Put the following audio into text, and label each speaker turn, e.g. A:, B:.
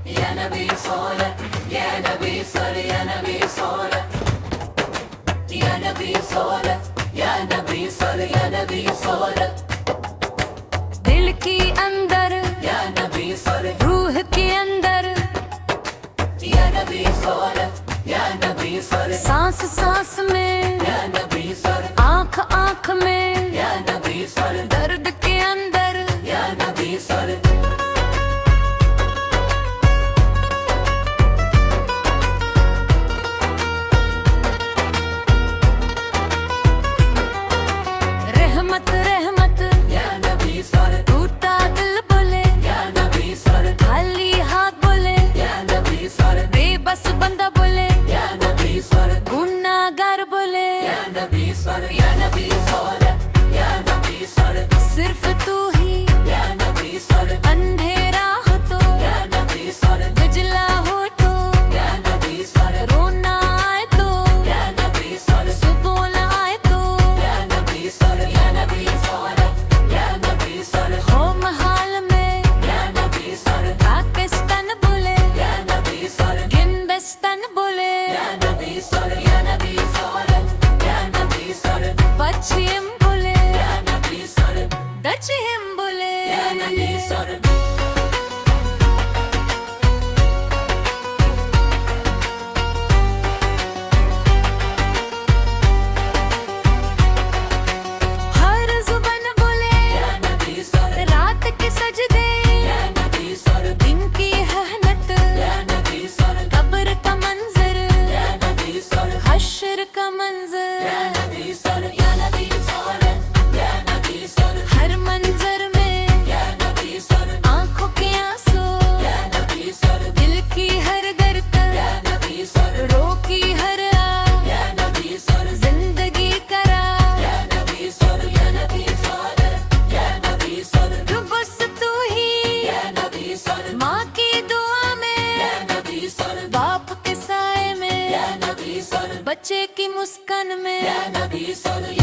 A: Ya Nabi Saleh, Ya Nabi Saleh, Ya Nabi Saleh, Ya Nabi Saleh, Ya Nabi Saleh, Ya Nabi Saleh,
B: दिल की अंदर
A: Ya Nabi Saleh,
B: रूह के अंदर
A: Ya Nabi Saleh, Ya Nabi Saleh,
B: सांस सांस में
A: Ya Nabi Saleh,
B: आँख आँख में
A: Ya Nabi Saleh,
B: दर्द के अंदर
A: Ya Nabi Saleh,
B: रहमत रहमत
A: Ya Nabi Saleh,
B: टूटा दिल बोले
A: Ya Nabi Saleh,
B: खाली हाथ बोले
A: Ya Nabi Saleh,
B: बेबस बंदा बोले
A: Ya Nabi Saleh,
B: गुनाहगार बोले
A: Ya Nabi Saleh, Ya Nabi Saleh, Ya Nabi Saleh,
B: सिर्फ तू ही
A: Ya Nabi Saleh,
B: अंधेरा हो तो
A: Ya Nabi Saleh,
B: उजला हो तो
A: Ya Nabi Saleh,
B: रोना आए तो
A: Ya Nabi Saleh,
B: सुकून आए तो
A: Ya Nabi Saleh, Ya Nabi Saleh, Ya Nabi Saleh,
B: हो महाल में
A: Ya Nabi Saleh,
B: पाकिस्तान बोले
A: Ya Nabi Saleh,
B: हिंदुस्तान बोले
A: Ya Nabi Saleh, Ya Nabi Saleh, Ya Nabi Saleh,
B: पश्चिम बोले
A: Ya Nabi Saleh,
B: दक्षिण बोले
A: Ya Nabi Saleh,
B: हर जुबान बोले
A: Ya Nabi Saleh,
B: रात के सजदे
A: Ya Nabi Saleh,
B: दिन की मेहनत
A: Ya Nabi Saleh,
B: कब्र का मंजर
A: Ya Nabi Saleh,
B: हश्र का
A: Ya
B: मंजर
A: Nabi Saleh, Ya Nabi Saleh, Ya Nabi Saleh,
B: हर मंजर में
A: Ya Nabi Saleh,
B: आंखों के आंसू
A: Ya Nabi Saleh,
B: दिल की हर दर्द
A: Ya Nabi Saleh,
B: रो की हर आ
A: Ya Nabi Saleh,
B: जिंदगी करा
A: Ya Nabi Saleh, Ya Nabi Saleh, Ya Nabi Saleh,
B: तू बस तू ही
A: Ya Nabi Saleh,
B: माँ की दुआ में
A: Ya Nabi Saleh,
B: बाप के साए में
A: Ya Nabi Saleh,
B: बच्चे की मुस्कान में
A: Ya Nabi Saleh,